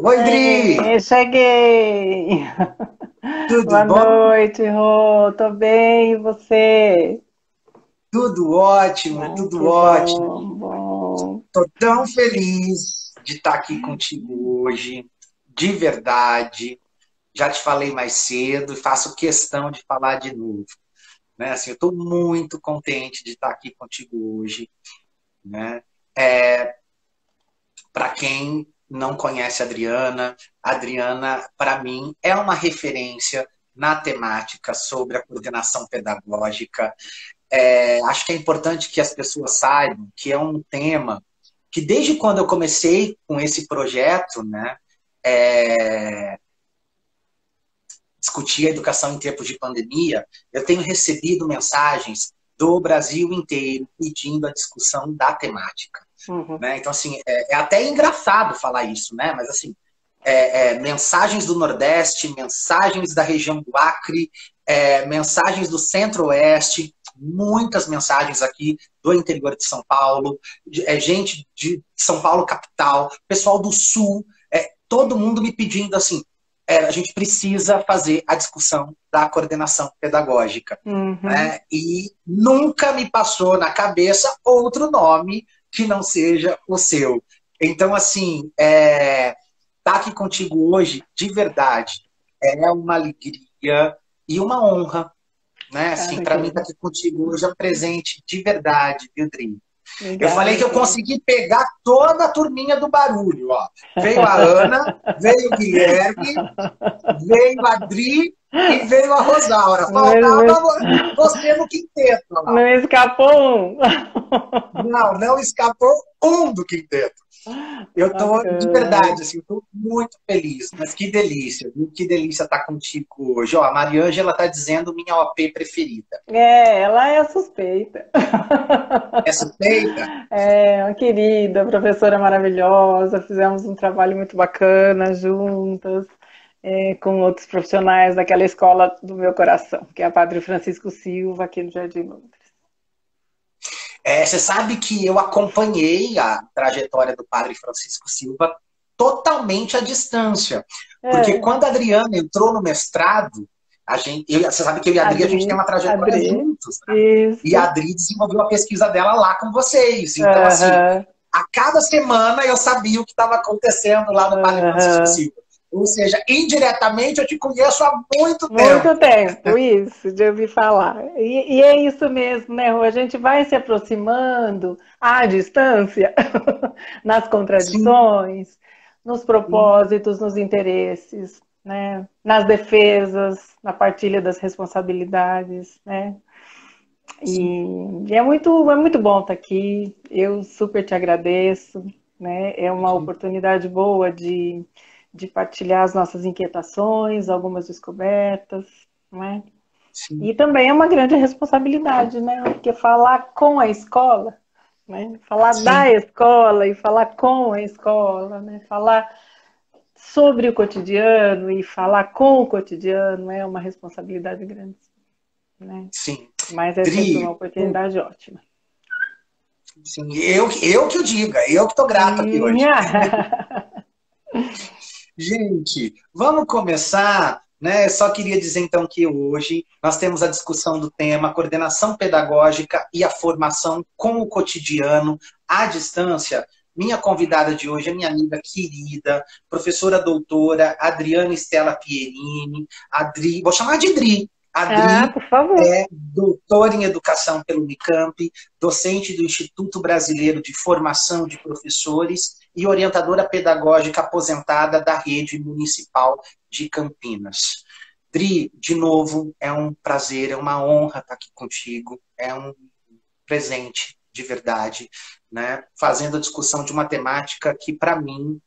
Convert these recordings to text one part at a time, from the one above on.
Oi, Dri! Cheguei! Tudo Boa bom? noite, Rô. Tô bem, e você? Tudo ótimo, Ah, tudo que ótimo. bom, bom. Estou tão feliz de estar aqui contigo hoje, de verdade. Já te falei mais cedo e faço questão de falar de novo. Né? Assim, eu estou muito contente de estar aqui contigo hoje. Né? Para quem não conhece a Adriana, para mim, é uma referência na temática sobre a coordenação pedagógica. Acho que é importante que as pessoas saibam que é um tema que, desde quando eu comecei com esse projeto, né, é, discutir a educação em tempos de pandemia, eu tenho recebido mensagens do Brasil inteiro pedindo a discussão da temática. Uhum. Né? Então, assim, é até engraçado falar isso, né? Mas, assim, mensagens do Nordeste, mensagens da região do Acre, mensagens do Centro-Oeste, muitas mensagens aqui do interior de São Paulo, gente de São Paulo capital, pessoal do Sul, todo mundo me pedindo assim, a gente precisa fazer a discussão da coordenação pedagógica. Uhum. Né? E nunca me passou na cabeça outro nome que não seja o seu. Então, assim, estar aqui contigo hoje, de verdade, é uma alegria e uma honra, né? Assim, Cara, para mim, estar aqui contigo hoje é um presente de verdade, viu, Dri? Eu falei obrigada, que eu Rô. consegui pegar toda a turminha do barulho, ó. Veio a Ana, veio o Guilherme, veio a Dri e veio a Rosaura. Não, Faltava você no quinteto lá. não escapou um. Não escapou um do quinteto. Eu tô, de Bacana. verdade, assim, eu tô muito feliz, mas que delícia, viu? Que delícia estar contigo hoje. Ó, a Mariângela tá dizendo minha OP preferida. Ela é a suspeita. É suspeita? É uma querida, professora maravilhosa, fizemos um trabalho muito bacana juntas, com outros profissionais daquela escola do meu coração, que é a Padre Francisco Silva, aqui no Jardim Londres. Você sabe que eu acompanhei a trajetória do padre Francisco Silva totalmente à distância. Porque É, quando a Adriana entrou no mestrado, você sabe que eu e a Adri, a gente tem uma trajetória Adri, juntos, né? E a isso. Adri desenvolveu a pesquisa dela lá com vocês. Então, assim, Aham, a cada semana eu sabia o que estava acontecendo lá no Padre Francisco aham. Silva. Ou seja, indiretamente eu te conheço há muito tempo. Muito tempo, isso, de ouvir falar. E é isso mesmo, né, Rô? A gente vai se aproximando à distância, nas Sim, contradições, nos sim, propósitos, nos interesses, né? Nas defesas, na partilha das responsabilidades, né? sim, E é muito bom estar aqui. Eu super te agradeço, né? É uma oportunidade boa de partilhar as nossas inquietações, algumas descobertas, né? sim, E também é uma grande responsabilidade, né? Porque falar com a escola, né? Falar da sim. escola e falar com a escola, né? Falar sobre o cotidiano e falar com o cotidiano é uma responsabilidade grande, né? Sim. Mas é sempre uma Dri, oportunidade ótima. sim, eu que o diga, eu que estou grato aqui hoje. Gente, vamos começar, né? Eu só queria dizer então que hoje nós temos a discussão do tema coordenação pedagógica e a formação com o cotidiano à distância. Minha convidada de hoje é minha amiga querida, professora doutora Adriana Estela Pierini. Adri, vou chamar de Dri. A Ah, Dri por favor. é doutora em educação pelo Unicamp, docente do Instituto Brasileiro de Formação de Professores e orientadora pedagógica aposentada da rede municipal de Campinas. Dri, de novo, é um prazer, é uma honra estar aqui contigo, é um presente de verdade, né? Fazendo a discussão de uma temática que, para mim,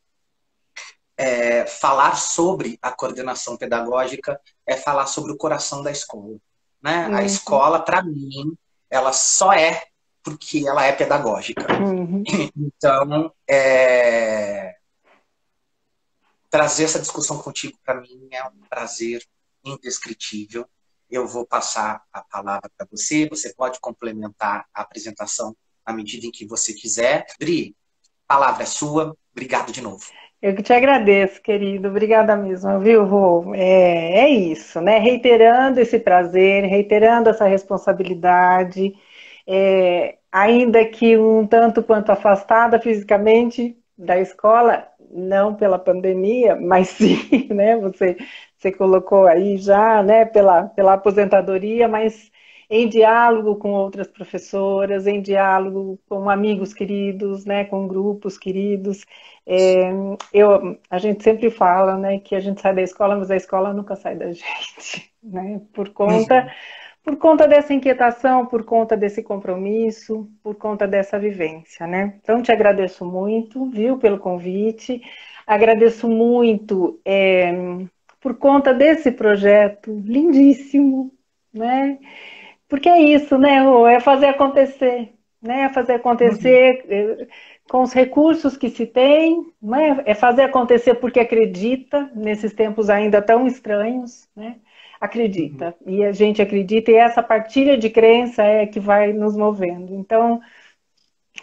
falar sobre a coordenação pedagógica é falar sobre o coração da escola. Né? A Uhum, escola, para mim, ela só é porque ela é pedagógica. uhum. Então, trazer essa discussão contigo, para mim, é um prazer indescritível. Eu vou passar a palavra para você, você pode complementar a apresentação à medida em que você quiser. Dri, a palavra é sua, obrigado de novo. Eu que te agradeço, querido. Obrigada mesmo, viu, Rô? É isso, né? Reiterando esse prazer, reiterando essa responsabilidade, ainda que um tanto quanto afastada fisicamente da escola, não pela pandemia, mas sim, né? Você colocou aí já, né? Pela aposentadoria, mas em diálogo com outras professoras, em diálogo com amigos queridos, né? Com grupos queridos. É, a gente sempre fala, né, que a gente sai da escola, mas a escola nunca sai da gente, né, Uhum. por conta dessa inquietação, por conta desse compromisso, por conta dessa vivência, né. Então, te agradeço muito, viu, pelo convite, agradeço muito por conta desse projeto lindíssimo, né, porque é isso, né, Rô? É fazer acontecer, né? É fazer Uhum. acontecer com os recursos que se tem, né? É fazer acontecer porque acredita, nesses tempos ainda tão estranhos, né? Uhum. Acredita. E a gente acredita, e essa partilha de crença é que vai nos movendo. Então,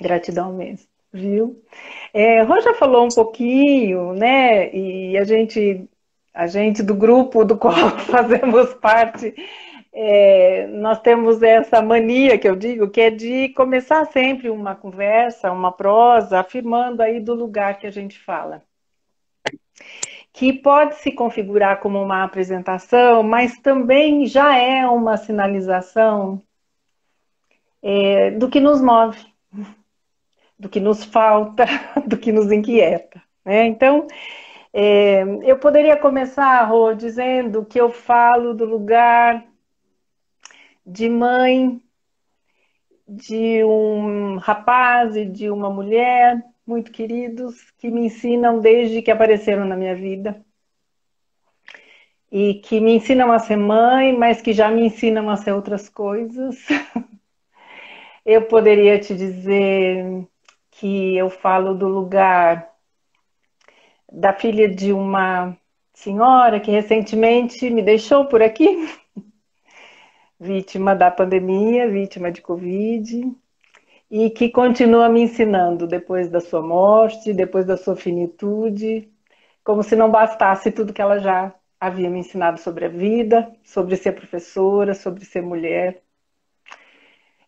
gratidão mesmo, viu? Rô já falou um pouquinho, né? E a gente do grupo do qual fazemos parte, nós temos essa mania que eu digo, que é de começar sempre uma conversa, uma prosa, afirmando aí do lugar que a gente fala. Que pode se configurar como uma apresentação, mas também já é uma sinalização do que nos move, do que nos falta, do que nos inquieta. Né? Então, eu poderia começar, Rô, dizendo que eu falo do lugar de mãe de um rapaz e de uma mulher muito queridos que me ensinam desde que apareceram na minha vida e que me ensinam a ser mãe, mas que já me ensinam a ser outras coisas. Eu poderia te dizer que eu falo do lugar da filha de uma senhora que recentemente me deixou por aqui, vítima da pandemia, vítima de Covid, e que continua me ensinando depois da sua morte, depois da sua finitude, como se não bastasse tudo que ela já havia me ensinado sobre a vida, sobre ser professora, sobre ser mulher.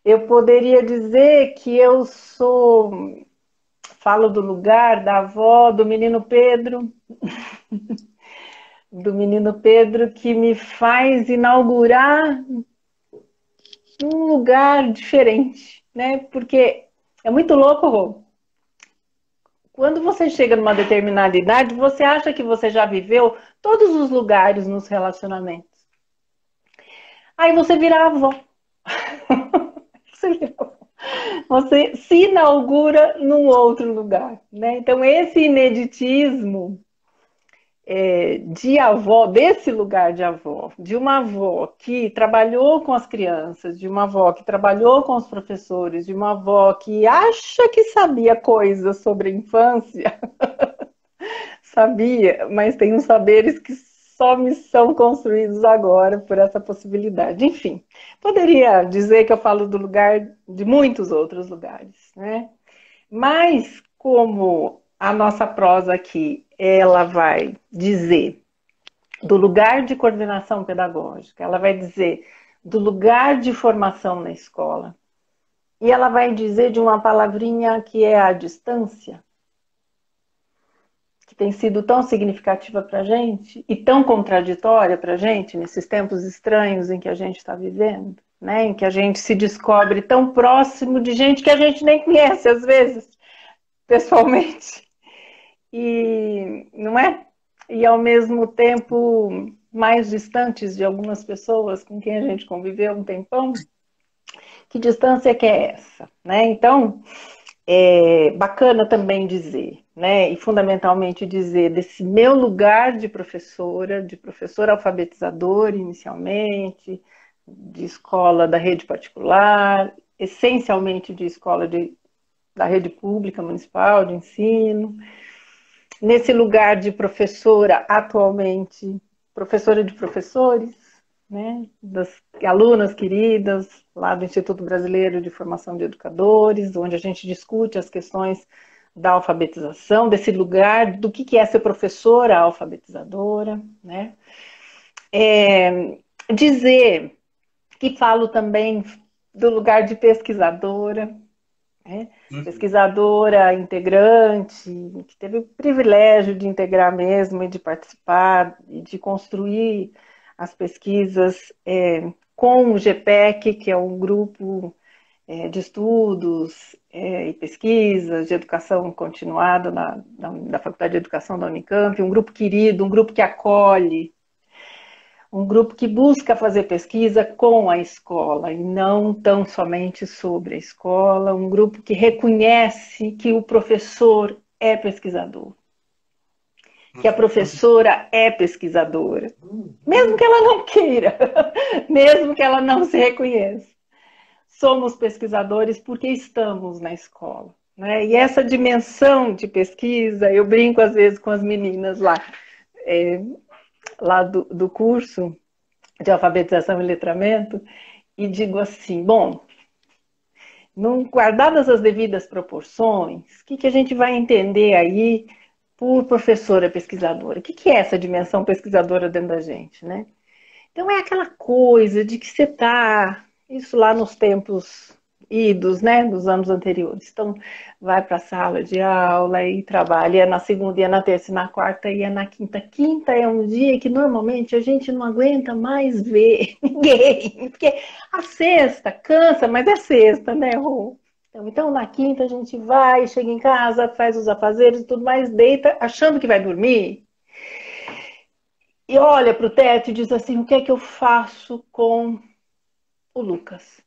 Eu poderia dizer que eu falo do lugar da avó do menino Pedro que me faz inaugurar um lugar diferente, né? Porque é muito louco, Rô. Quando você chega numa determinada idade, você acha que você já viveu todos os lugares nos relacionamentos. Aí você vira avó. Você se inaugura num outro lugar, né? Então esse ineditismo de avó, desse lugar de avó, de uma avó que trabalhou com as crianças, de uma avó que trabalhou com os professores, de uma avó que acha que sabia coisas sobre a infância, sabia, mas tem uns saberes que só me são construídos agora por essa possibilidade. Enfim, poderia dizer que eu falo do lugar de muitos outros lugares, né? Mas como a nossa prosa aqui, ela vai dizer do lugar de coordenação pedagógica, ela vai dizer do lugar de formação na escola, e ela vai dizer de uma palavrinha que é a distância, que tem sido tão significativa para a gente e tão contraditória para a gente nesses tempos estranhos em que a gente está vivendo, né? Em que a gente se descobre tão próximo de gente que a gente nem conhece às vezes, pessoalmente, e não é? E ao mesmo tempo mais distantes de algumas pessoas com quem a gente conviveu um tempão. Que distância que é essa, né? Então, é bacana também dizer, né? E fundamentalmente dizer desse meu lugar de professora alfabetizadora inicialmente, de escola da rede particular, essencialmente de escola da rede pública municipal de ensino, nesse lugar de professora atualmente, professora de professores, né, das alunas queridas lá do Instituto Brasileiro de Formação de Educadores, onde a gente discute as questões da alfabetização, desse lugar, do que é ser professora alfabetizadora, né? Dizer que falo também do lugar de pesquisadora, né? Pesquisadora integrante, que teve o privilégio de integrar mesmo e de participar e de construir as pesquisas com o GPEC, que é um grupo de estudos e pesquisas de educação continuada da Faculdade de Educação da Unicamp, um grupo querido, um grupo que acolhe, um grupo que busca fazer pesquisa com a escola e não tão somente sobre a escola, um grupo que reconhece que o professor é pesquisador, que a professora é pesquisadora, mesmo que ela não queira, mesmo que ela não se reconheça. Somos pesquisadores porque estamos na escola, né? E essa dimensão de pesquisa, eu brinco às vezes com as meninas lá do curso de alfabetização e letramento, e digo assim, bom, guardadas as devidas proporções, o que a gente vai entender aí por professora pesquisadora? O que é essa dimensão pesquisadora dentro da gente, né? Então é aquela coisa de que você está, isso lá nos tempos idos, né, dos anos anteriores. Então, vai para a sala de aula e trabalha, ia na segunda, ia na terça, na quarta, ia na quinta. Quinta é um dia que normalmente a gente não aguenta mais ver ninguém, porque a sexta cansa, mas é sexta, né, Rô? Então, na quinta a gente vai, chega em casa, faz os afazeres e tudo mais, deita achando que vai dormir. E olha para o teto e diz assim, o que é que eu faço com o Lucas?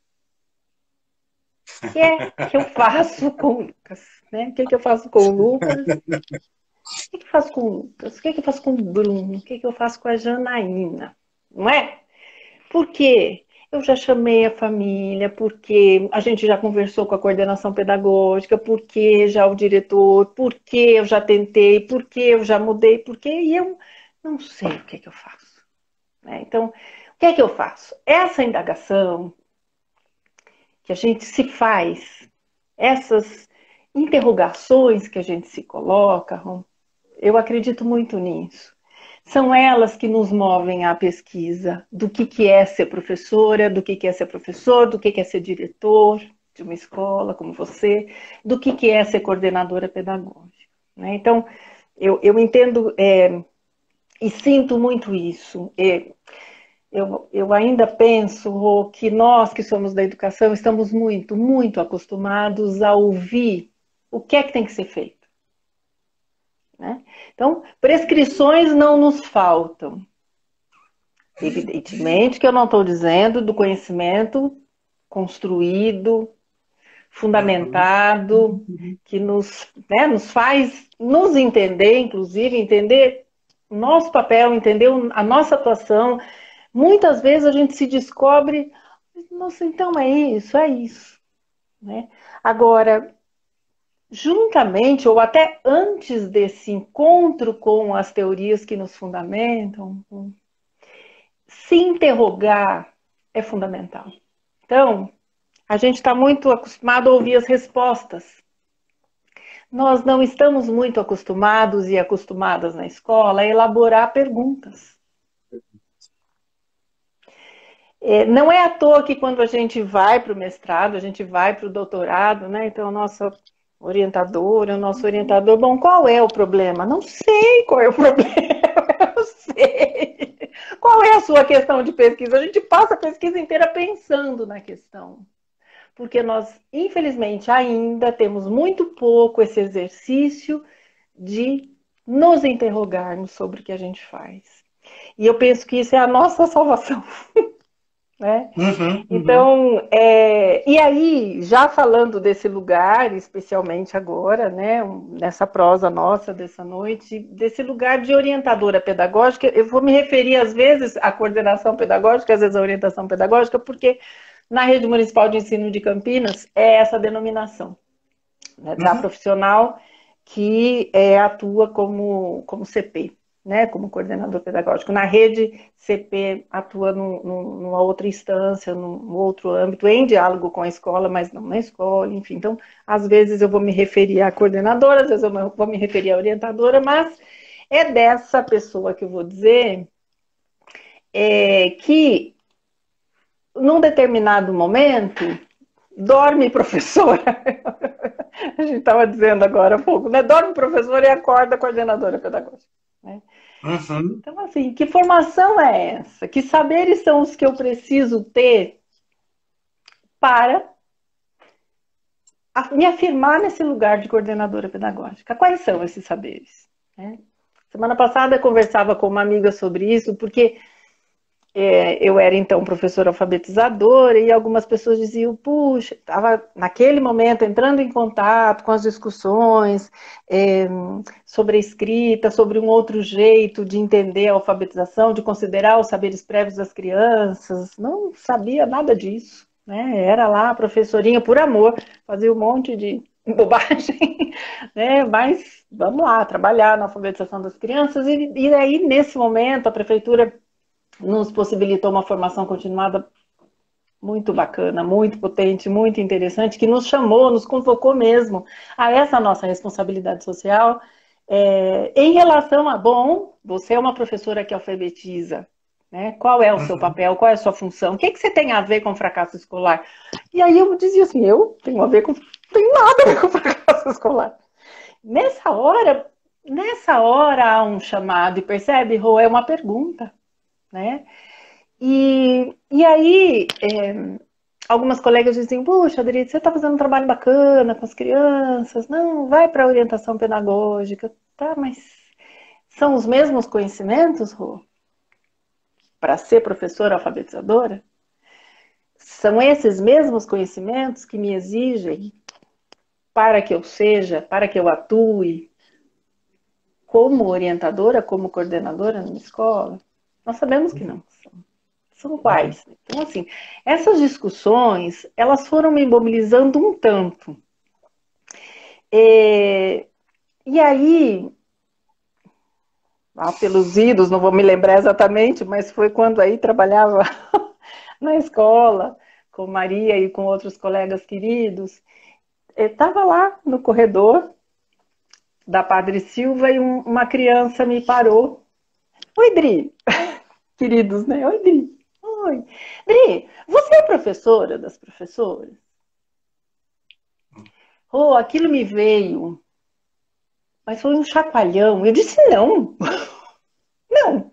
O que é que eu faço com o Lucas? Né? O que é que eu faço com o Lucas? O que é que eu faço com o Lucas? O que é que eu faço com o Bruno? O que é que eu faço com a Janaína? Não é? Porque eu já chamei a família, porque a gente já conversou com a coordenação pedagógica, porque já o diretor, porque eu já tentei, porque eu já mudei, porque e eu não sei o que é que eu faço. Né? Então, o que é que eu faço? Essa indagação que a gente se faz, essas interrogações que a gente se coloca, eu acredito muito nisso. São elas que nos movem à pesquisa do que é ser professora, do que é ser professor, do que é ser diretor de uma escola como você, do que é ser coordenadora pedagógica. Né? Então, eu entendo e sinto muito isso. Eu ainda penso, Rô, que nós que somos da educação estamos muito, muito acostumados a ouvir o que é que tem que ser feito. Né? Então, prescrições não nos faltam. Evidentemente que eu não estou dizendo do conhecimento construído, fundamentado, que nos faz nos entender, inclusive, entender o nosso papel, entender a nossa atuação. Muitas vezes a gente se descobre, nossa, então é isso. Né? Agora, juntamente ou até antes desse encontro com as teorias que nos fundamentam, se interrogar é fundamental. Então, a gente está muito acostumado a ouvir as respostas. Nós não estamos muito acostumados e acostumadas na escola a elaborar perguntas. Não é à toa que quando a gente vai para o mestrado, a gente vai para o doutorado, né? Então, a nossa orientadora, o nosso orientador, bom, qual é o problema? Não sei qual é o problema, eu sei. Qual é a sua questão de pesquisa? A gente passa a pesquisa inteira pensando na questão. Porque nós, infelizmente, ainda temos muito pouco esse exercício de nos interrogarmos sobre o que a gente faz. E eu penso que isso é a nossa salvação. Né? Então, e aí, já falando desse lugar, especialmente agora, né, nessa prosa nossa dessa noite, desse lugar de orientadora pedagógica, eu vou me referir às vezes à coordenação pedagógica, às vezes à orientação pedagógica, porque na Rede Municipal de Ensino de Campinas é essa denominação, né, da profissional que atua como CP. né, como coordenador pedagógico. Na rede, CP atua numa outra instância, num outro âmbito, em diálogo com a escola, mas não na escola, enfim. Então, às vezes eu vou me referir à coordenadora, às vezes eu vou me referir à orientadora, mas é dessa pessoa que eu vou dizer que, num determinado momento, dorme professora. A gente estava dizendo agora há pouco, né? Dorme professora e acorda coordenadora pedagógica. Né? Uhum. Então, assim, que formação é essa? Que saberes são os que eu preciso ter para me afirmar nesse lugar de coordenadora pedagógica? Quais são esses saberes? Né? Semana passada eu conversava com uma amiga sobre isso, porque eu era então professora alfabetizadora e algumas pessoas diziam, puxa, estava naquele momento entrando em contato com as discussões sobre a escrita, sobre um outro jeito de entender a alfabetização, de considerar os saberes prévios das crianças, não sabia nada disso, né? Era lá a professorinha por amor, fazia um monte de bobagem, né? Mas vamos lá, trabalhar na alfabetização das crianças e aí nesse momento a prefeitura nos possibilitou uma formação continuada muito bacana, muito potente, muito interessante, que nos chamou, nos convocou mesmo a essa nossa responsabilidade social em relação a, bom, você é uma professora que alfabetiza, né? Qual é o seu papel, qual é a sua função, o que você tem a ver com fracasso escolar? E aí eu dizia assim, eu tenho a ver com, tenho nada a ver com fracasso escolar. Nessa hora há um chamado, e percebe, Rô, é uma pergunta. Né? E aí, algumas colegas diziam, puxa, Adri, você está fazendo um trabalho bacana com as crianças, não, vai para a orientação pedagógica, tá, mas são os mesmos conhecimentos, Rô, para ser professora alfabetizadora? São esses mesmos conhecimentos que me exigem para que eu seja, para que eu atue como orientadora, como coordenadora numa escola? Nós sabemos que não. São quais? Então, assim, essas discussões, elas foram me mobilizando um tanto. E aí, pelos idos, não vou me lembrar exatamente, mas foi quando aí trabalhava na escola, com Maria e com outros colegas queridos, estava lá no corredor da Padre Silva e uma criança me parou. Oi, Dri. Queridos, né? Oi, Dri. Oi. Dri, você é professora das professoras? Oh, aquilo me veio, mas foi um chacoalhão. Eu disse não, não.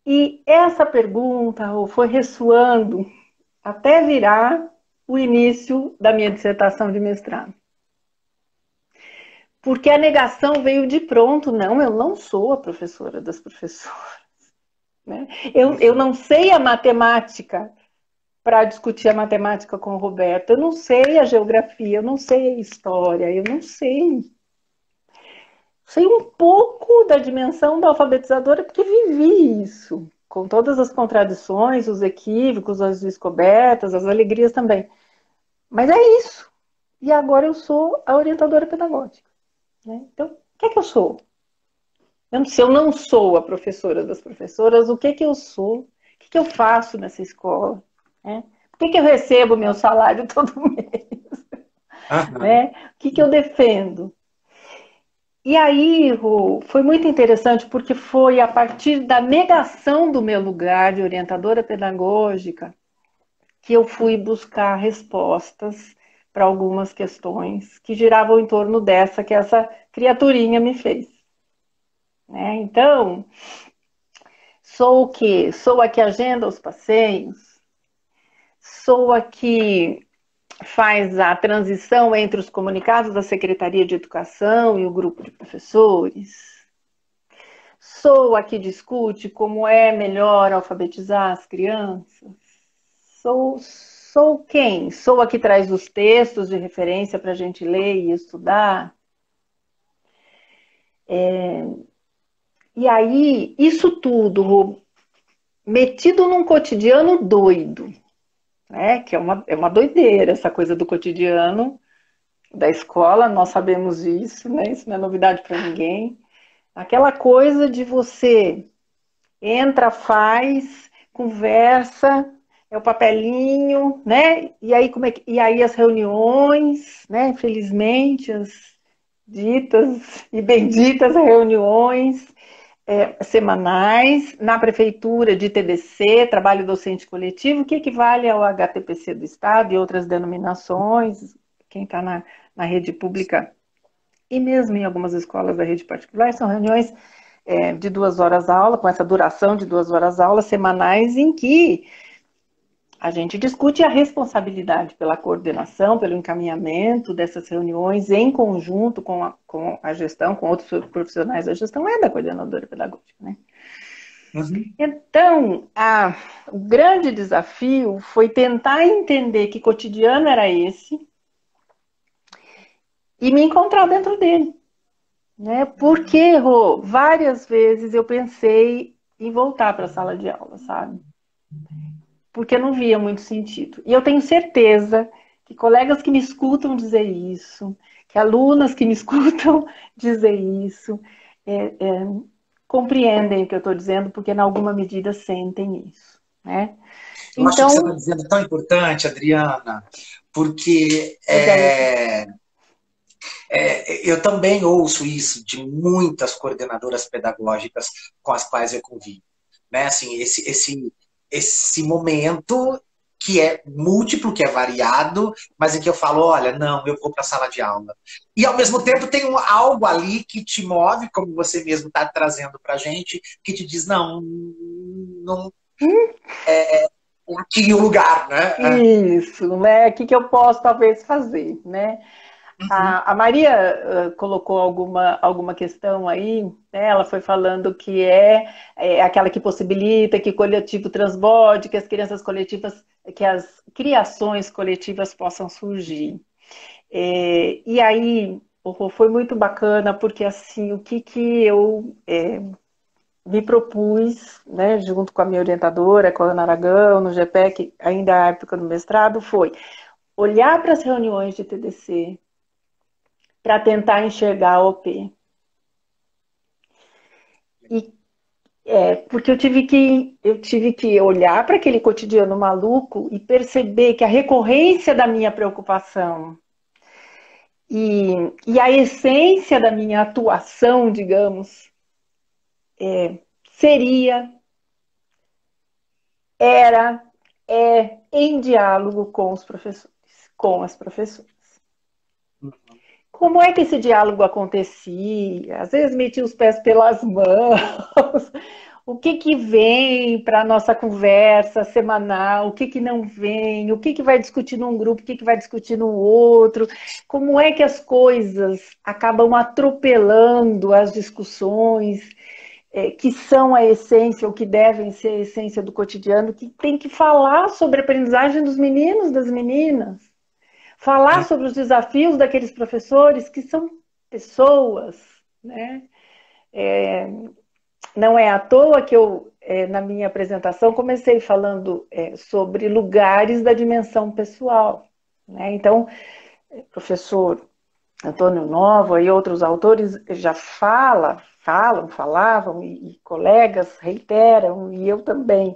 E essa pergunta foi ressoando até virar o início da minha dissertação de mestrado. Porque a negação veio de pronto. Não, eu não sou a professora das professoras. Né? Eu não sei a matemática para discutir a matemática com o Roberto. Eu não sei a geografia, eu não sei a história, eu não sei. Sei um pouco da dimensão da alfabetizadora porque vivi isso, com todas as contradições, os equívocos, as descobertas, as alegrias também. Mas é isso. E agora eu sou a orientadora pedagógica. Né? Então, o que é que eu sou? Se eu não sou a professora das professoras, o que é que eu sou? O que é que eu faço nessa escola? Né? Por que eu recebo meu salário todo mês? Né? O que eu defendo? E aí, Ru, foi muito interessante porque foi a partir da negação do meu lugar de orientadora pedagógica que eu fui buscar respostas para algumas questões que giravam em torno dessa que essa criaturinha me fez. Né? Então, sou o quê? Sou a que agenda os passeios? Sou a que faz a transição entre os comunicados da Secretaria de Educação e o grupo de professores? Sou a que discute como é melhor alfabetizar as crianças? Sou quem? Sou a que traz os textos de referência para a gente ler e estudar? E aí, isso tudo metido num cotidiano doido, né? Que é uma doideira essa coisa do cotidiano da escola, nós sabemos disso, né? Isso não é novidade para ninguém. Aquela coisa de você entra, faz, conversa, é o papelinho, né? E aí, e aí as reuniões, né? Infelizmente, as ditas e benditas reuniões semanais na prefeitura de TDC, trabalho docente coletivo, que equivale ao HTPC do Estado e outras denominações, quem está na rede pública e mesmo em algumas escolas da rede particular, são reuniões de 2 horas aula, com essa duração de 2 horas aula semanais, em que a gente discute a responsabilidade pela coordenação, pelo encaminhamento dessas reuniões em conjunto com a gestão, com outros profissionais da gestão, é da coordenadora pedagógica, né? Uhum. Então, o grande desafio foi tentar entender que cotidiano era esse e me encontrar dentro dele, né? Porque, Rô, várias vezes eu pensei em voltar para a sala de aula, sabe? Porque eu não via muito sentido. E eu tenho certeza que colegas que me escutam dizer isso, que alunas que me escutam dizer isso, compreendem o que eu estou dizendo, porque, em alguma medida, sentem isso, né? Eu acho que o que você está Então, dizendo é tão importante, Adriana, porque diga aí. eu também ouço isso de muitas coordenadoras pedagógicas com as quais eu convivo. Né? Assim, esse momento que é múltiplo, que é variado, mas em que eu falo, olha, não, eu vou para a sala de aula. E, ao mesmo tempo, tem algo ali que te move, como você mesmo está trazendo para a gente, que te diz, não, não é aqui o lugar, né? Isso, né? O que, que eu posso talvez fazer, né? Uhum. A Maria colocou alguma questão aí, né? Ela foi falando que é aquela que possibilita que o coletivo transborde, que as crianças coletivas, que as criações coletivas possam surgir. E aí foi muito bacana, porque assim, o que eu me propus, né, junto com a minha orientadora, com a Ana Aragão, no GPEC, ainda na época do mestrado, foi olhar para as reuniões de TDC para tentar enxergar a OP. E porque eu tive que olhar para aquele cotidiano maluco e perceber que a recorrência da minha preocupação e a essência da minha atuação, digamos, seria, era, em diálogo com os professores, com as professoras. Como é que esse diálogo acontecia? Às vezes metia os pés pelas mãos. O que vem para a nossa conversa semanal? O que não vem? O que vai discutir num grupo? O que vai discutir no outro? Como é que as coisas acabam atropelando as discussões que são a essência, ou que devem ser a essência do cotidiano, que tem que falar sobre a aprendizagem dos meninos, das meninas? Falar sobre os desafios daqueles professores que são pessoas, né? Não é à toa que eu, na minha apresentação, comecei falando sobre lugares da dimensão pessoal, né? Então, professor Antônio Novo e outros autores já falavam, e colegas reiteram, e eu também,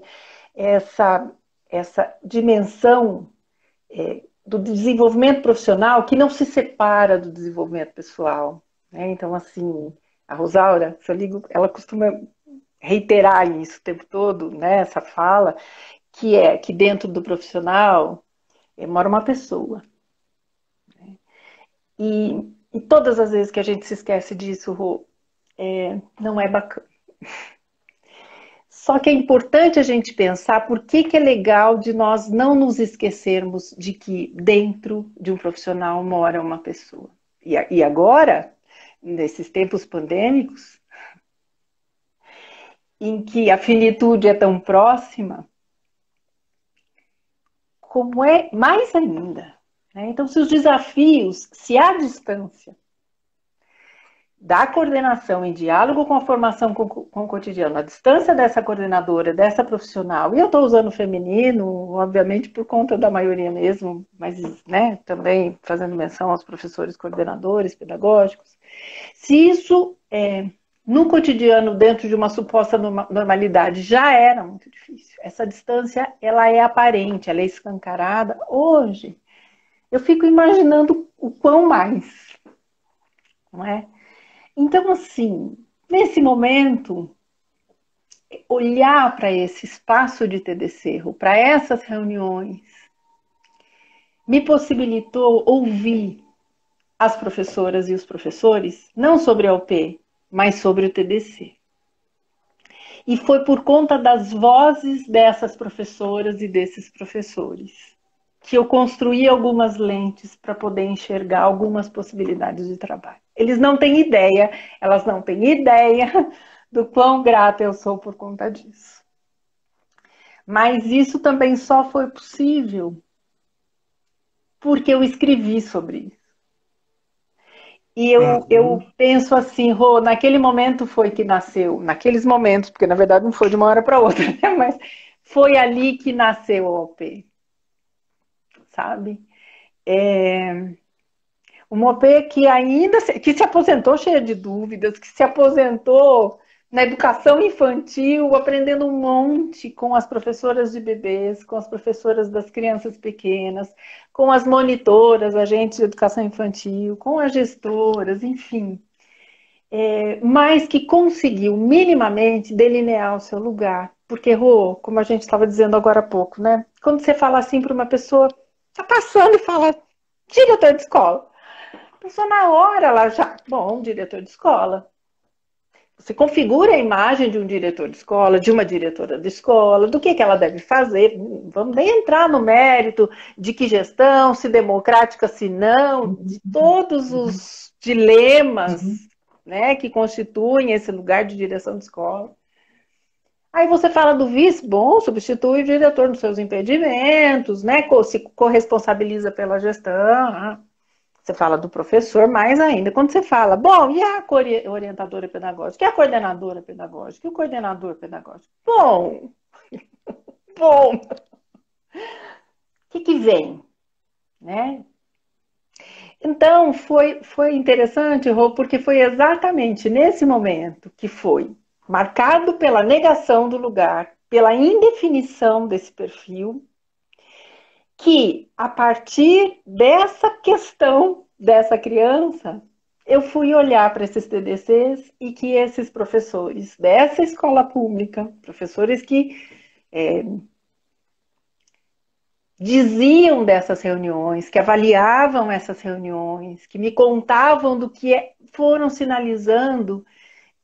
essa dimensão do desenvolvimento profissional que não se separa do desenvolvimento pessoal, né? Então, assim, a Rosaura, se eu ligo, ela costuma reiterar isso o tempo todo, né? Essa fala, que é que dentro do profissional mora uma pessoa. Né? E todas as vezes que a gente se esquece disso, Rô, não é bacana. Só que é importante a gente pensar por que é legal de nós não nos esquecermos de que dentro de um profissional mora uma pessoa. E agora, nesses tempos pandêmicos, em que a finitude é tão próxima, como é mais ainda. Né? Então, se os desafios, se há distância da coordenação em diálogo com a formação com o cotidiano, a distância dessa coordenadora, dessa profissional, e eu estou usando feminino, obviamente por conta da maioria mesmo, mas né, também fazendo menção aos professores coordenadores pedagógicos, se isso no cotidiano, dentro de uma suposta normalidade, já era muito difícil. Essa distância, ela é aparente, ela é escancarada. Hoje, eu fico imaginando o quão mais, não é? Então, assim, nesse momento, olhar para esse espaço de TDC, para essas reuniões, me possibilitou ouvir as professoras e os professores, não sobre a UP, mas sobre o TDC. E foi por conta das vozes dessas professoras e desses professores que eu construí algumas lentes para poder enxergar algumas possibilidades de trabalho. Eles não têm ideia, elas não têm ideia do quão grata eu sou por conta disso. Mas isso também só foi possível porque eu escrevi sobre isso. E eu penso assim, Rô, naquele momento foi que nasceu, naqueles momentos, porque na verdade não foi de uma hora para outra, né? Mas foi ali que nasceu a OP, sabe? Uma OP que ainda que se aposentou cheia de dúvidas, que se aposentou na educação infantil, aprendendo um monte com as professoras de bebês, com as professoras das crianças pequenas, com as monitoras, agentes de educação infantil, com as gestoras, enfim. Mas que conseguiu minimamente delinear o seu lugar. Porque, Rô, como a gente estava dizendo agora há pouco, né? Quando você fala assim para uma pessoa, tá passando e fala, diretor de escola. A pessoa na hora, ela já, bom, diretor de escola. Você configura a imagem de um diretor de escola, de uma diretora de escola, do que ela deve fazer. Vamos nem entrar no mérito de que gestão, se democrática, se não, de todos os dilemas, né, que constituem esse lugar de direção de escola. Aí você fala do vice, bom, substitui o diretor nos seus impedimentos, né, se corresponsabiliza pela gestão. Você fala do professor, mais ainda. Quando você fala, bom, e a orientadora pedagógica? E a coordenadora pedagógica? E o coordenador pedagógico? Bom, o que vem? Né? Então, foi interessante, Rô, porque foi exatamente nesse momento que foi marcado pela negação do lugar, pela indefinição desse perfil, que a partir dessa questão dessa criança, eu fui olhar para esses TDCs e que esses professores dessa escola pública, professores que diziam dessas reuniões, que avaliavam essas reuniões, que me contavam do que foram sinalizando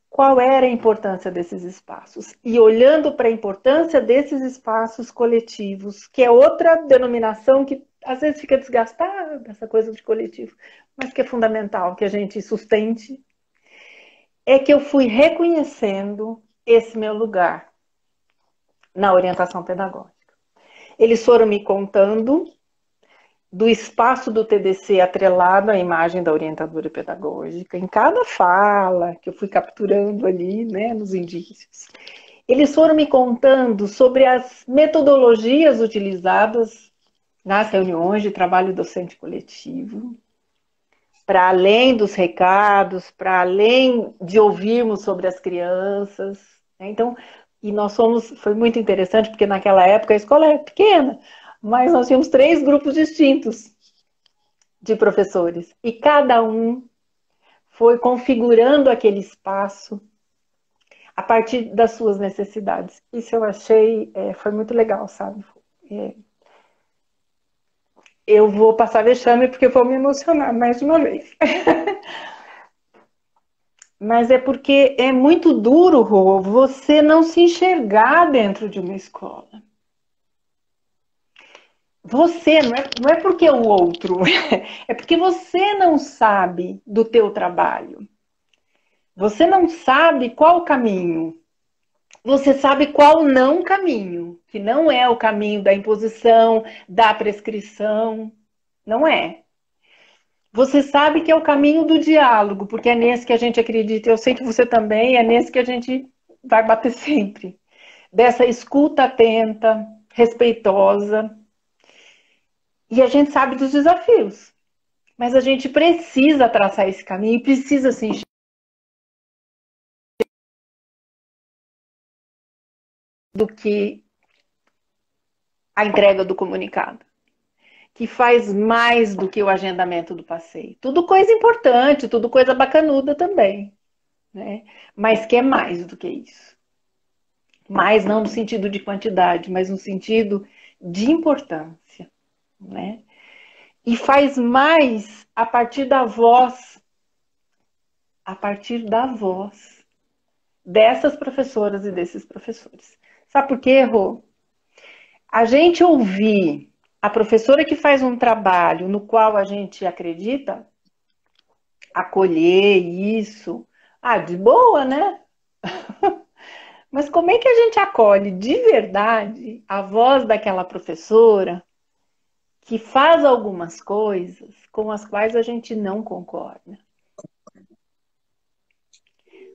qual era a importância desses espaços. E olhando para a importância desses espaços coletivos, que é outra denominação que às vezes fica desgastada, essa coisa de coletivo, mas que é fundamental que a gente sustente, é que eu fui reconhecendo esse meu lugar na orientação pedagógica. Eles foram me contando do espaço do TDC atrelado à imagem da orientadora pedagógica, em cada fala que eu fui capturando ali, né, nos indícios. Eles foram me contando sobre as metodologias utilizadas nas reuniões de trabalho docente coletivo, para além dos recados, para além de ouvirmos sobre as crianças. Então, e nós foi muito interessante, porque naquela época a escola era pequena, mas nós tínhamos 3 grupos distintos de professores. E cada um foi configurando aquele espaço a partir das suas necessidades. Isso eu achei, foi muito legal, sabe? Eu vou passar vexame porque eu vou me emocionar mais de uma vez. Mas é porque é muito duro, Rô, você não se enxergar dentro de uma escola. Você, não é porque o outro, é porque você não sabe do teu trabalho. Você não sabe qual o caminho. Você sabe qual não caminho, que não é o caminho da imposição, da prescrição, não é. Você sabe que é o caminho do diálogo, porque é nesse que a gente acredita, eu sei que você também, é nesse que a gente vai bater sempre. Dessa escuta atenta, respeitosa. E a gente sabe dos desafios, mas a gente precisa traçar esse caminho e precisa se enxergar do que a entrega do comunicado, que faz mais do que o agendamento do passeio. Tudo coisa importante, tudo coisa bacanuda também, né? Mas que é mais do que isso. Mais não no sentido de quantidade, mas no sentido de importância, né? E faz mais a partir da voz dessas professoras e desses professores. Sabe por quê, Rô? A gente ouvir a professora que faz um trabalho no qual a gente acredita, acolher isso, de boa, né? Mas como é que a gente acolhe de verdade a voz daquela professora que faz algumas coisas com as quais a gente não concorda?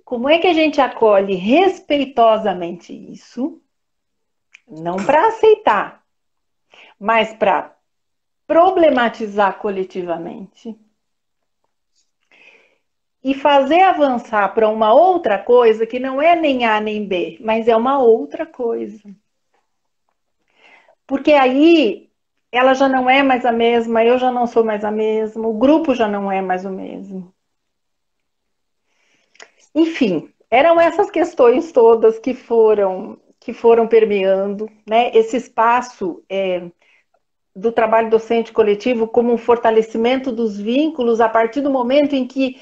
Como é que a gente acolhe respeitosamente isso? Não para aceitar, mas para problematizar coletivamente e fazer avançar para uma outra coisa que não é nem A nem B, mas é uma outra coisa. Porque aí ela já não é mais a mesma, eu já não sou mais a mesma, o grupo já não é mais o mesmo. Enfim, eram essas questões todas que foram permeando, né? Esse espaço do trabalho docente coletivo como um fortalecimento dos vínculos a partir do momento em que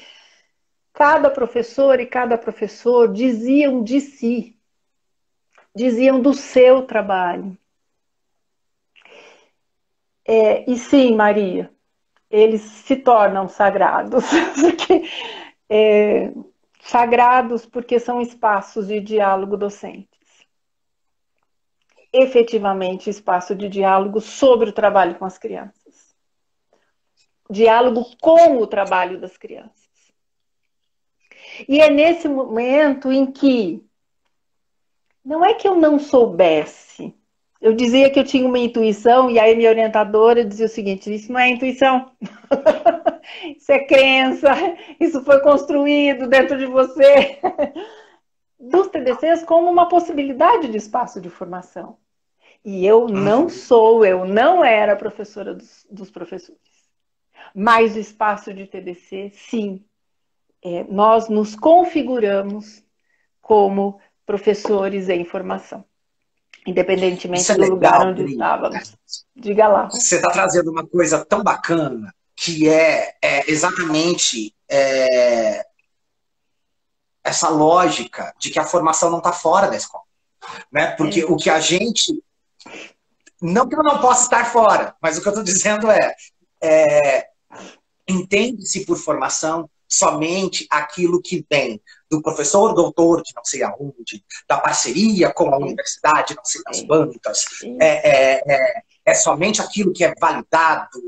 cada professor e cada professor diziam de si, diziam do seu trabalho. E sim, Maria, eles se tornam sagrados, sagrados porque são espaços de diálogo docentes. Efetivamente, espaço de diálogo sobre o trabalho com as crianças. Diálogo com o trabalho das crianças. E é nesse momento em que não é que eu não soubesse. Eu dizia que eu tinha uma intuição e aí minha orientadora dizia o seguinte: isso não é intuição. Isso é crença, isso foi construído dentro de você. Dos TDCs como uma possibilidade de espaço de formação. E eu não era professora dos professores. Mas o espaço de TDC, sim, nós nos configuramos como professores em formação, independentemente do lugar legal, onde Pri. estávamos. Diga lá. Você está trazendo uma coisa tão bacana, que é exatamente essa lógica de que a formação não está fora da escola. Né? Porque o que a gente... Não que eu não possa estar fora, mas o que eu estou dizendo entende-se por formação somente aquilo que vem do professor doutor de não sei aonde, da parceria com a universidade, não sei das quantas. É somente aquilo que é validado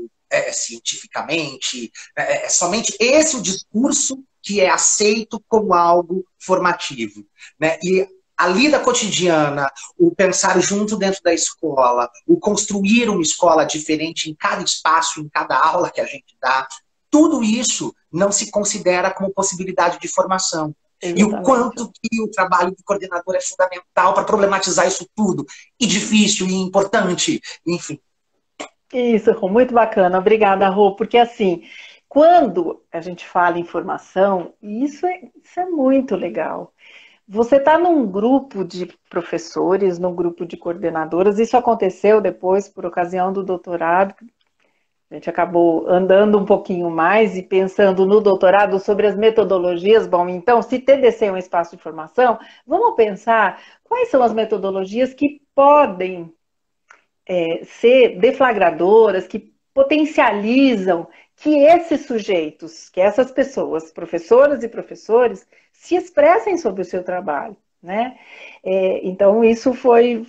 cientificamente. É somente esse o discurso que é aceito como algo formativo. Né? E a lida cotidiana, o pensar junto dentro da escola, o construir uma escola diferente em cada espaço, em cada aula que a gente dá, tudo isso não se considera como possibilidade de formação. Exatamente. E o quanto que o trabalho do coordenador é fundamental para problematizar isso tudo. E difícil, e importante, enfim. Isso, Rô, muito bacana. Obrigada, Rô, porque assim, quando a gente fala em formação, isso é muito legal. Você está num grupo de professores, num grupo de coordenadoras, isso aconteceu depois, por ocasião do doutorado. A gente acabou andando um pouquinho mais e pensando no doutorado sobre as metodologias. Bom, então, se TDC é um espaço de formação, vamos pensar quais são as metodologias que podem ser deflagradoras, que potencializam que esses sujeitos, que essas pessoas, professoras e professores, se expressem sobre o seu trabalho, né? Então, isso foi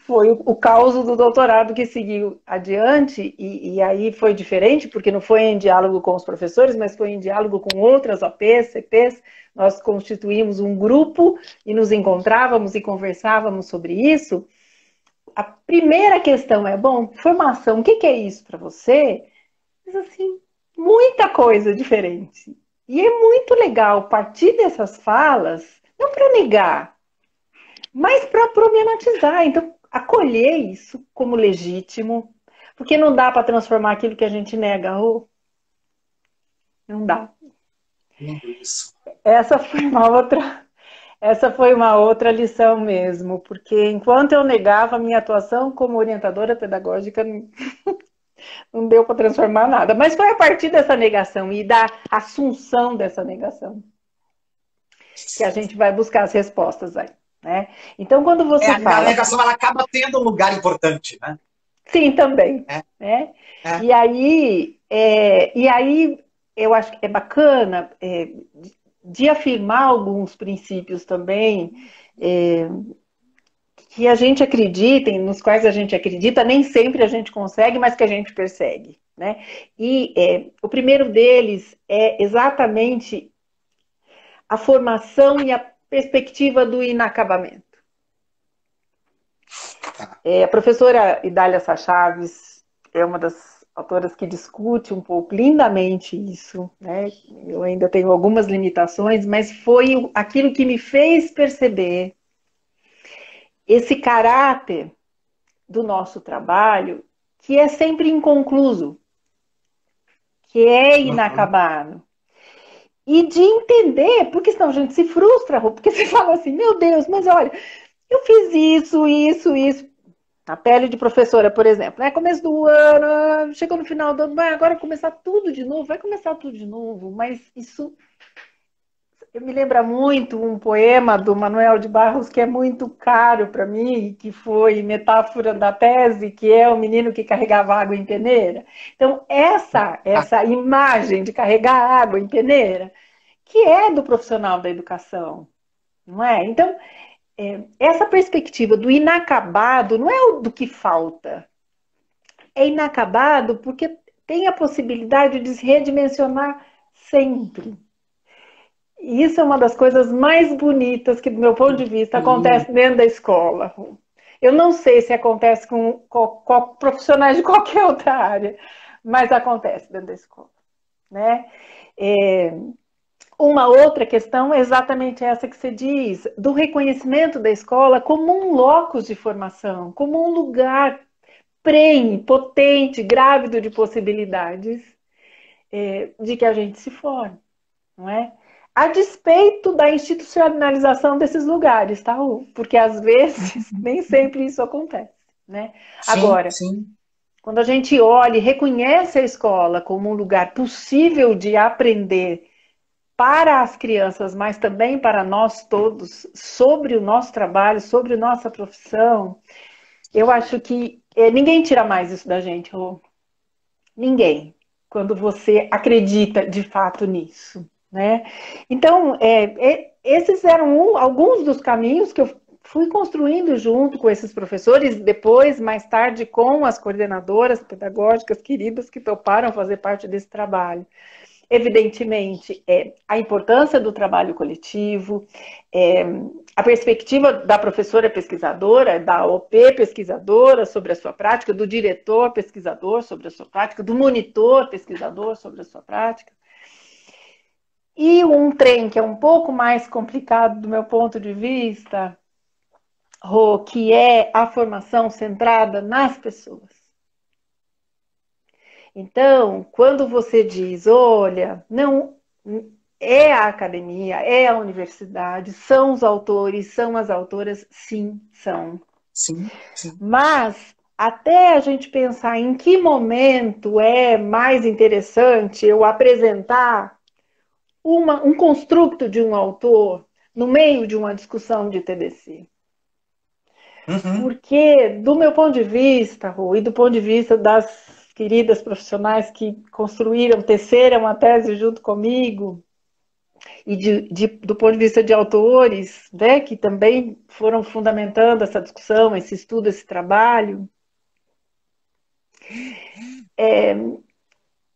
o caos do doutorado que seguiu adiante, e aí foi diferente, porque não foi em diálogo com os professores, mas foi em diálogo com outras OPs, CPs. Nós constituímos um grupo e nos encontrávamos e conversávamos sobre isso. A primeira questão é, bom, formação, o que é isso para você? Mas assim, muita coisa diferente. E é muito legal partir dessas falas, não para negar, mas para problematizar. Então, acolher isso como legítimo, porque não dá para transformar aquilo que a gente nega, não dá. Lindo isso. Essa foi uma outra, essa foi uma outra lição mesmo, porque enquanto eu negava a minha atuação como orientadora pedagógica, não deu para transformar nada. Mas foi a partir dessa negação e da assunção dessa negação que a gente vai buscar as respostas aí, né? Então, quando você A fala... negação ela acaba tendo um lugar importante, né? Sim, também. É, Né? é. E aí eu acho que é bacana de afirmar alguns princípios também que a gente acredita, nos quais a gente acredita, nem sempre a gente consegue, mas que a gente persegue. Né? E o primeiro deles é exatamente a formação e a perspectiva do inacabamento. A professora Idália Sá Chaves é uma das autoras que discute um pouco lindamente isso, né? Eu ainda tenho algumas limitações, mas foi aquilo que me fez perceber esse caráter do nosso trabalho que é sempre inconcluso, que é inacabado. E de entender, porque senão a gente se frustra, porque você fala assim, meu Deus, mas olha, eu fiz isso. Na pele de professora, por exemplo, né? Começo do ano, chegou no final do ano, vai agora começar tudo de novo, vai começar tudo de novo, mas isso me lembra muito um poema do Manuel de Barros que é muito caro para mim, que foi metáfora da tese, que é o menino que carregava água em peneira. Então, essa imagem de carregar água em peneira, que é do profissional da educação, não é? Então, essa perspectiva do inacabado não é o do que falta. É inacabado porque tem a possibilidade de se redimensionar sempre. E isso é uma das coisas mais bonitas que, do meu ponto de vista, acontece dentro da escola. Eu não sei se acontece com profissionais de qualquer outra área, mas acontece dentro da escola. Né? Uma outra questão é exatamente essa que você diz, do reconhecimento da escola como um locus de formação, como um lugar prenhe, potente, grávido de possibilidades de que a gente se forme, não é? A despeito da institucionalização desses lugares, tá, Ru? Porque às vezes nem sempre isso acontece, né? Sim, agora, sim. Quando a gente olha e reconhece a escola como um lugar possível de aprender para as crianças, mas também para nós todos, sobre o nosso trabalho, sobre a nossa profissão, eu acho que ninguém tira mais isso da gente, Rô. Ninguém. Quando você acredita de fato nisso. Né? Então, esses eram alguns dos caminhos que eu fui construindo junto com esses professores, depois, mais tarde, com as coordenadoras pedagógicas queridas que toparam fazer parte desse trabalho. Evidentemente, a importância do trabalho coletivo, a perspectiva da professora pesquisadora, da OP pesquisadora sobre a sua prática, do diretor pesquisador sobre a sua prática, do monitor pesquisador sobre a sua prática. E um trem que é um pouco mais complicado do meu ponto de vista, Rô, que é a formação centrada nas pessoas. Então, quando você diz, olha, não é a academia, é a universidade, são os autores, são as autoras, sim, são. Sim, sim. Mas até a gente pensar em que momento é mais interessante eu apresentar um construto de um autor no meio de uma discussão de TDC. Porque, do meu ponto de vista, Rui, e do ponto de vista das queridas profissionais que construíram, teceram a tese junto comigo, e do ponto de vista de autores, né, que também foram fundamentando essa discussão, esse estudo, esse trabalho,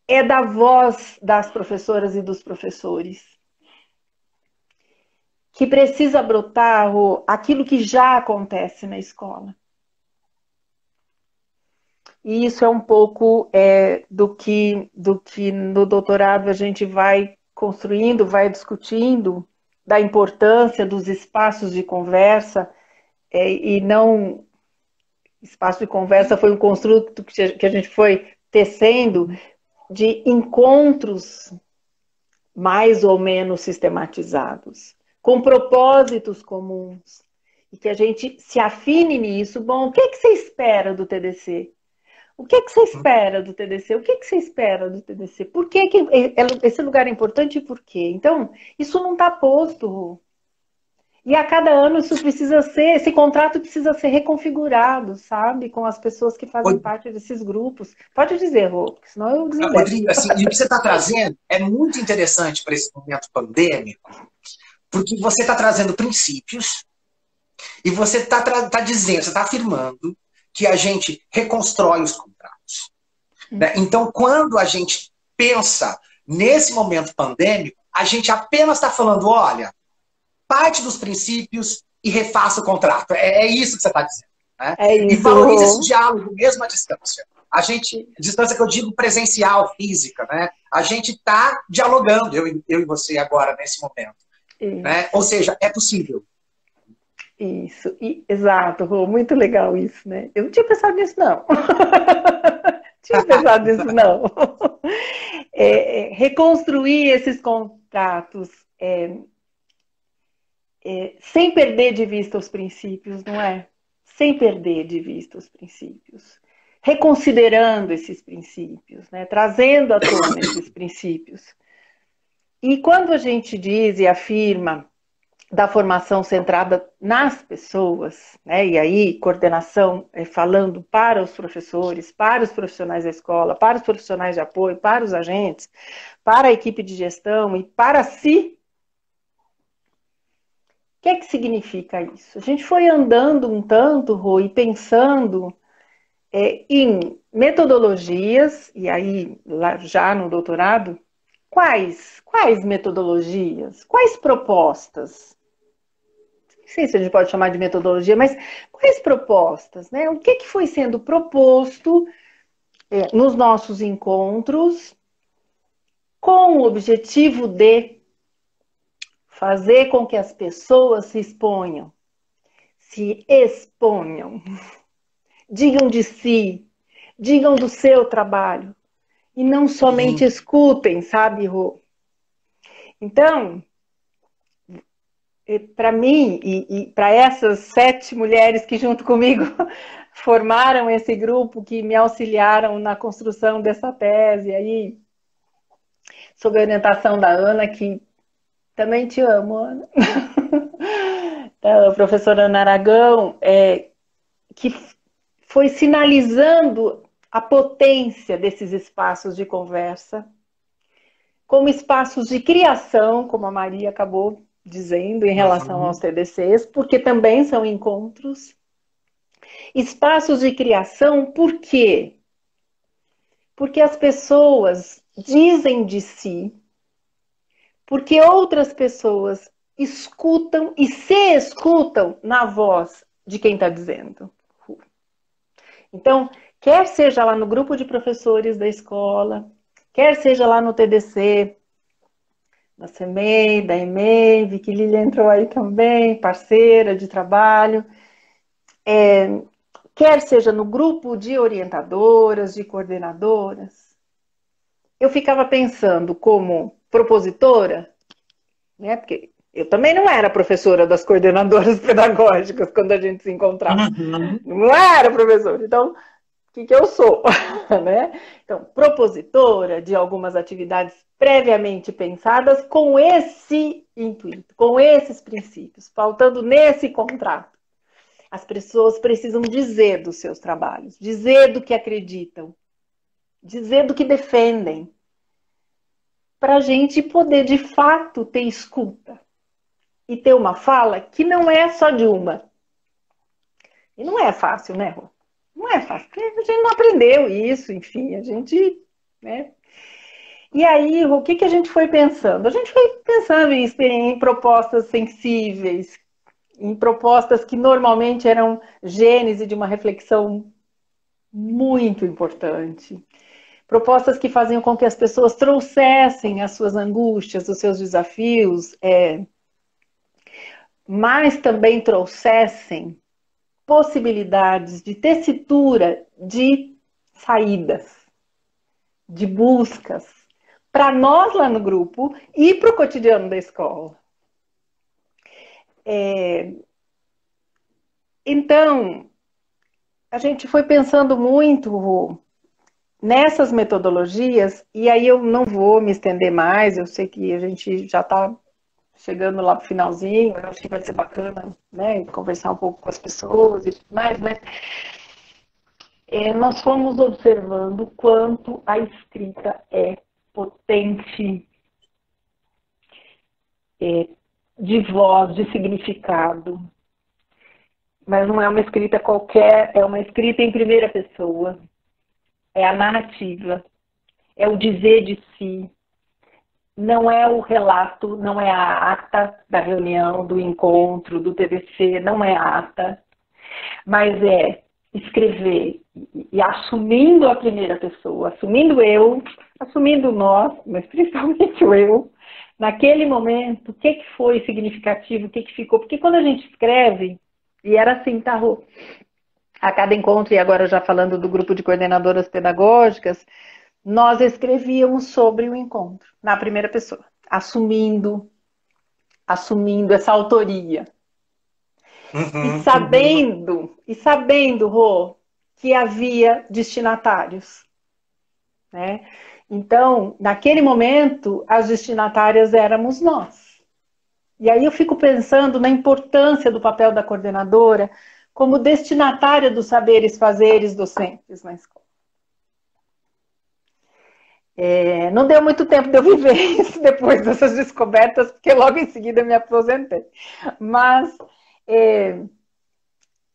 é da voz das professoras e dos professores, que precisa brotar aquilo que já acontece na escola. E isso é um pouco do que no doutorado a gente vai construindo, vai discutindo, da importância dos espaços de conversa e não... Espaço de conversa foi um construto que a gente foi tecendo de encontros mais ou menos sistematizados, com propósitos comuns, e que a gente se afine nisso. Bom, o que é que você espera do TDC? O que é que você espera do TDC? O que é que você espera do TDC? Por que esse lugar é importante e por quê? Então, isso não está posto, Rô. E a cada ano isso precisa ser, esse contrato precisa ser reconfigurado, sabe? Com as pessoas que fazem parte desses grupos. Pode dizer, Rô, porque senão eu desenvolvo. Rodrigo, assim, e o que você está trazendo é muito interessante para esse momento pandêmico, porque você está trazendo princípios e você está dizendo, você está afirmando que a gente reconstrói os contratos. Né? Então, quando a gente pensa nesse momento pandêmico, a gente apenas está falando, olha, parte dos princípios e refaça o contrato. É isso que você está dizendo. Né? É isso. E valoriza esse diálogo mesmo à distância. A gente, distância que eu digo presencial, física, né? A gente está dialogando, eu e você agora, nesse momento. Né? Ou seja, é possível. Isso, exato, Rô, muito legal isso, né? Eu não tinha pensado nisso, não. Tinha pensado nisso, não. Reconstruir esses contratos sem perder de vista os princípios, não é? Sem perder de vista os princípios. Reconsiderando esses princípios, né? Trazendo à tona esses princípios. E quando a gente diz e afirma da formação centrada nas pessoas, né? E aí coordenação falando para os professores, para os profissionais da escola, para os profissionais de apoio, para os agentes, para a equipe de gestão e para si. O que é que significa isso? A gente foi andando um tanto, Rô, e pensando em metodologias, e aí lá já no doutorado, quais metodologias, quais propostas? Não sei se a gente pode chamar de metodologia, mas quais propostas, né? O que foi sendo proposto nos nossos encontros com o objetivo de fazer com que as pessoas se exponham, digam de si, digam do seu trabalho, e não somente escutem, sabe, Rô? Então, para mim e para essas 7 mulheres que junto comigo formaram esse grupo, que me auxiliaram na construção dessa tese, aí, sob a orientação da Ana, que também te amo, Ana. A professora Ana Aragão, que foi sinalizando a potência desses espaços de conversa, como espaços de criação, como a Maria acabou dizendo em relação aos TDCs, porque também são encontros. Espaços de criação, por quê? Porque as pessoas dizem de si, porque outras pessoas escutam e se escutam na voz de quem está dizendo. Então, quer seja lá no grupo de professores da escola, quer seja lá no TDC, da CEMEI, da EMEI, vi que Lília entrou aí também, parceira de trabalho, quer seja no grupo de orientadoras, de coordenadoras, eu ficava pensando como propositora, né? Porque eu também não era professora das coordenadoras pedagógicas quando a gente se encontrava. Não era professora. Então, o que eu sou? Né? Então, propositora de algumas atividades previamente pensadas com esse intuito, com esses princípios, pautando nesse contrato. As pessoas precisam dizer dos seus trabalhos, dizer do que acreditam, dizer do que defendem, para a gente poder, de fato, ter escuta e ter uma fala que não é só de uma. E não é fácil, né, Rô? Não é fácil, porque a gente não aprendeu isso, enfim, a gente... né? E aí, Rô, o que a gente foi pensando? A gente foi pensando em propostas sensíveis, em propostas que normalmente eram gênese de uma reflexão muito importante. Propostas que faziam com que as pessoas trouxessem as suas angústias, os seus desafios, mas também trouxessem possibilidades, de tessitura de saídas, de buscas, para nós lá no grupo e para o cotidiano da escola. Então, a gente foi pensando muito nessas metodologias, e aí eu não vou me estender mais, eu sei que a gente já está chegando lá para o finalzinho, eu acho que vai ser bacana, né, conversar um pouco com as pessoas e tudo mais, mas nós fomos observando quanto a escrita é potente, de voz, de significado, mas não é uma escrita qualquer, é uma escrita em primeira pessoa, é a narrativa, é o dizer de si, não é o relato, não é a ata da reunião, do encontro, do TBC, não é a ata, mas é escrever e assumindo a primeira pessoa, assumindo eu, assumindo nós, mas principalmente o eu, naquele momento, o que foi significativo, o que ficou, porque quando a gente escreve, e era assim, tá, Rô? A cada encontro, e agora já falando do grupo de coordenadoras pedagógicas, nós escrevíamos sobre o encontro, na primeira pessoa, assumindo essa autoria. E sabendo, Rô, que havia destinatários, né? Então, naquele momento, as destinatárias éramos nós. E aí eu fico pensando na importância do papel da coordenadora como destinatária dos saberes fazeres docentes na escola. Não deu muito tempo de eu viver isso depois dessas descobertas, porque logo em seguida eu me aposentei. Mas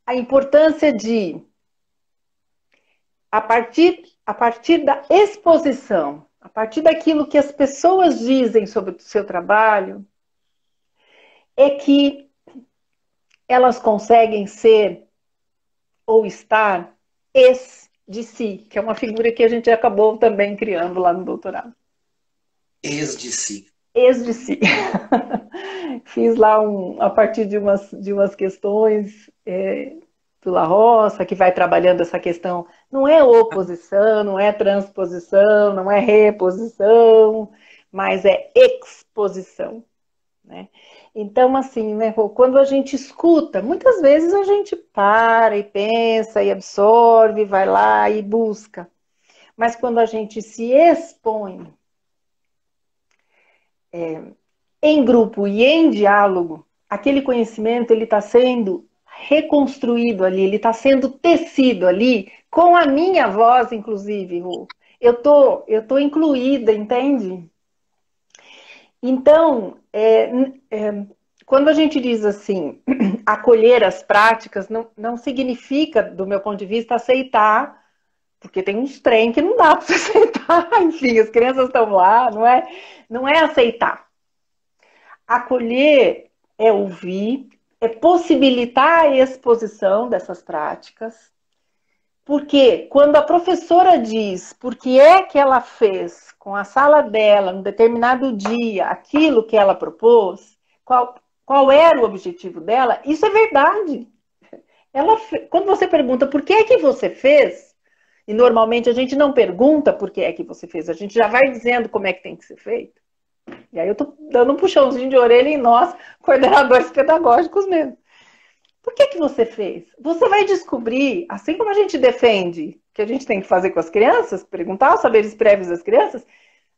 a importância de, a partir da exposição, a partir daquilo que as pessoas dizem sobre o seu trabalho, é que elas conseguem ser ou estar de si, que é uma figura que a gente acabou também criando lá no doutorado. De si. De si. Fiz lá a partir de umas questões do La Roça, que vai trabalhando essa questão. Não é oposição, não é transposição, não é reposição, mas é exposição, né? Então, assim, né, quando a gente escuta, muitas vezes a gente para e pensa e absorve, vai lá e busca. Mas quando a gente se expõe em grupo e em diálogo, aquele conhecimento ele está sendo reconstruído ali, ele está sendo tecido ali, com a minha voz, inclusive, Ru. Eu tô incluída, entende? Então, quando a gente diz assim, acolher as práticas, não significa, do meu ponto de vista, aceitar, porque tem uns trem que não dá para você aceitar, enfim, as crianças estão lá, não é aceitar. Acolher é ouvir, é possibilitar a exposição dessas práticas, porque quando a professora diz por que é que ela fez com a sala dela, num determinado dia, aquilo que ela propôs, qual era o objetivo dela, isso é verdade. Quando você pergunta por que é que você fez, e normalmente a gente não pergunta por que é que você fez, a gente já vai dizendo como é que tem que ser feito. E aí eu tô dando um puxãozinho de orelha em nós, coordenadores pedagógicos mesmo. Por que você fez? Você vai descobrir, assim como a gente defende que a gente tem que fazer com as crianças, perguntar os saberes prévios das crianças,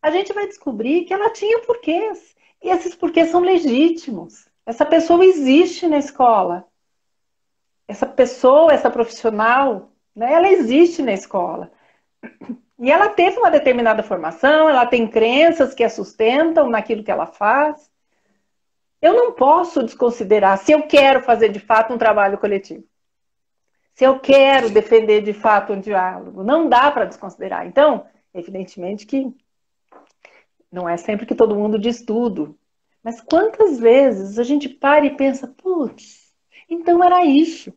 a gente vai descobrir que ela tinha porquês. E esses porquês são legítimos. Essa pessoa existe na escola. Essa pessoa, essa profissional, né, ela existe na escola. E ela teve uma determinada formação, ela tem crenças que a sustentam naquilo que ela faz. Eu não posso desconsiderar se eu quero fazer de fato um trabalho coletivo. Se eu quero defender de fato um diálogo. Não dá para desconsiderar. Então, evidentemente que não é sempre que todo mundo diz tudo. Mas quantas vezes a gente para e pensa, putz, então era isso.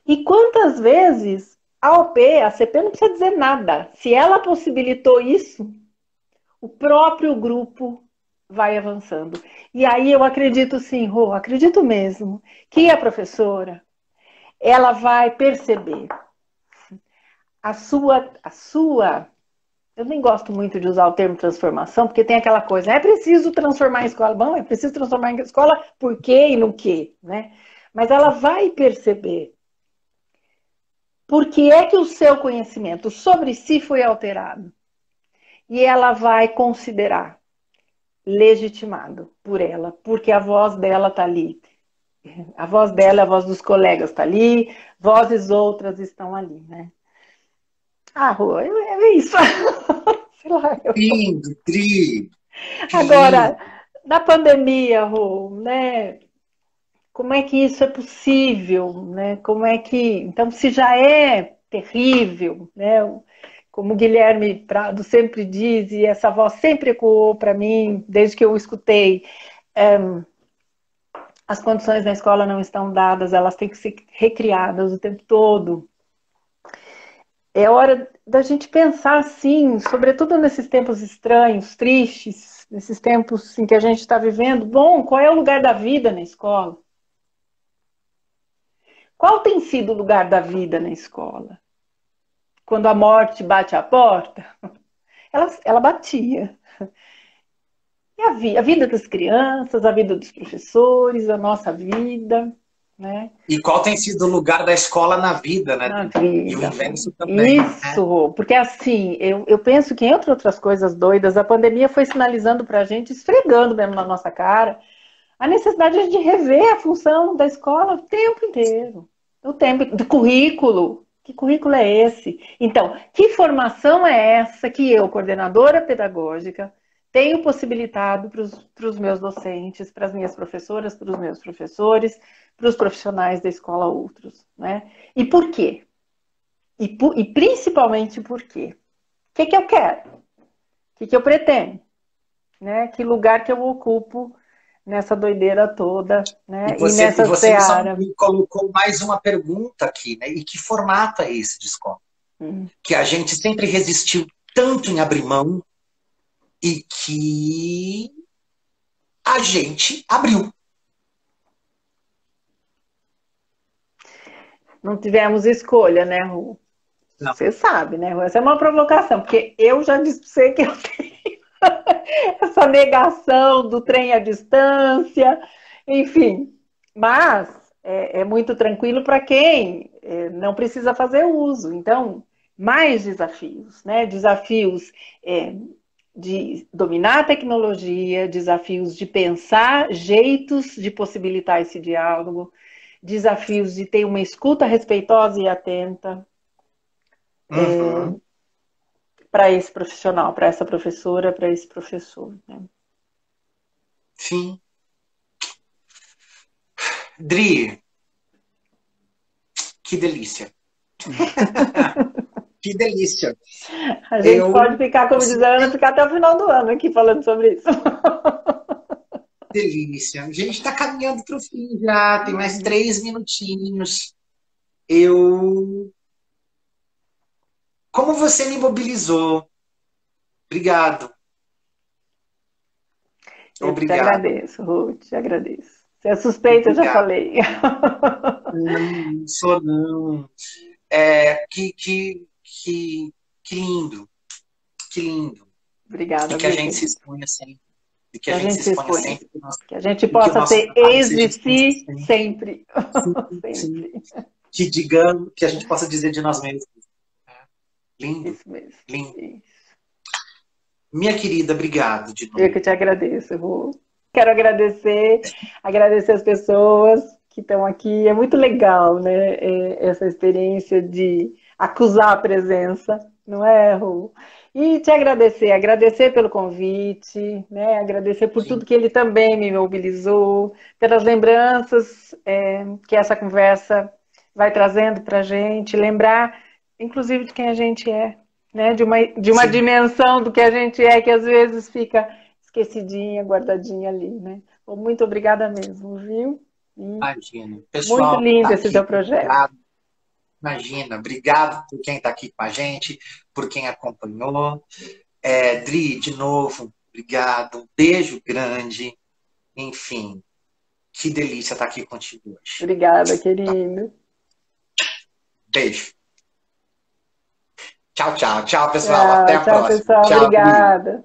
E quantas vezes a OP, a CP não precisa dizer nada. Se ela possibilitou isso, o próprio grupo vai avançando. E aí eu acredito sim, Rô, acredito mesmo, que a professora, ela vai perceber a sua. Eu nem gosto muito de usar o termo transformação, porque tem aquela coisa, é preciso transformar a escola. Bom, é preciso transformar a escola por quê e no quê, né? Mas ela vai perceber por que é que o seu conhecimento sobre si foi alterado. E ela vai considerar legitimado por ela, porque a voz dela está ali. A voz dela, a voz dos colegas está ali, vozes outras estão ali, né? Ah, Rô, é isso. Sei lá, Lindo, Dri, que Agora, lindo. na pandemia, Rô, né? Como é que isso é possível, né? Como é que, então, se já é terrível, né? Como o Guilherme Prado sempre diz, e essa voz sempre ecoou para mim, desde que eu escutei, as condições na escola não estão dadas, elas têm que ser recriadas o tempo todo. É hora da gente pensar assim, sobretudo nesses tempos estranhos, tristes, nesses tempos em que a gente está vivendo. Bom, qual é o lugar da vida na escola? Qual tem sido o lugar da vida na escola? Quando a morte bate à porta, ela batia. E a vida das crianças, a vida dos professores, a nossa vida, né? E qual tem sido o lugar da escola na vida, né, Na Dri? E o vida. inverso também, né? Isso, porque assim, eu penso que, entre outras coisas doidas, a pandemia foi sinalizando para a gente, esfregando mesmo na nossa cara, a necessidade de rever a função da escola o tempo inteiro. O tempo do currículo. Que currículo é esse? Então, que formação é essa que eu, coordenadora pedagógica, tenho possibilitado para os meus docentes, para as minhas professoras, para os meus professores, para os profissionais da escola outros, né? E por quê? E principalmente por quê? O que eu quero? O que eu pretendo? Né? Que lugar que eu ocupo nessa doideira toda, né? E E nessa você só seara. me colocou mais uma pergunta aqui, né? E que formato é esse de escola? Que a gente sempre resistiu tanto em abrir mão e que a gente abriu. Não tivemos escolha, né, Ru? Não. Você sabe, né, Ru? Essa é uma provocação, porque eu já disse para você que eu tenho essa negação do trem à distância, enfim. Mas é muito tranquilo para quem não precisa fazer uso. Então, mais desafios, né? Desafios de dominar a tecnologia, desafios de pensar jeitos de possibilitar esse diálogo, desafios de ter uma escuta respeitosa e atenta Uhum. para esse profissional, para essa professora, para esse professor. Né? Sim. Dri, que delícia. Que delícia. A gente pode Eu, ficar, como diz a Ana, ficar até o final do ano aqui falando sobre isso. delícia. A gente está caminhando para o fim já, tem mais 3 minutinhos. Eu. Como você me mobilizou? Obrigado. Eu que te Obrigado. agradeço, Ruth, te agradeço. Você é suspeita, eu já Obrigado. falei. Não sou não. Que lindo. Que lindo. E Obrigada, que a viu, gente se querido? exponha sempre. E que Que a a gente gente se se exponha exponha. sempre. Que a gente E que o possa nosso ser trabalho ex seja de exposto si sempre. sempre. Sim, sim. Sempre. Que digamos, que a gente possa dizer de nós mesmos. Lindo, Isso mesmo. lindo. Isso. Minha querida, obrigado de Eu que te novo. agradeço, Ru. Quero agradecer as pessoas que estão aqui. É muito legal, né? Essa experiência de acusar a presença, não é, Ru? E te agradecer pelo convite, né? Agradecer por tudo Sim, que ele também me mobilizou, pelas lembranças que essa conversa vai trazendo para a gente, lembrar, inclusive, de quem a gente é, né? De uma sim. dimensão do que a gente é, que às vezes fica esquecidinha, guardadinha ali, né? Bom, muito obrigada mesmo, viu? E Imagina. muito Pessoal que está lindo esse teu aqui, projeto. obrigado. Imagina, obrigado por quem está aqui com a gente, por quem acompanhou. Dri, de novo, obrigado. Um beijo grande. Enfim, que delícia estar aqui contigo hoje. Obrigada, querido. Beijo. Tchau, tchau. Tchau, pessoal. Até a Tchau, próxima. pessoal. Tchau, Luiz. Obrigada.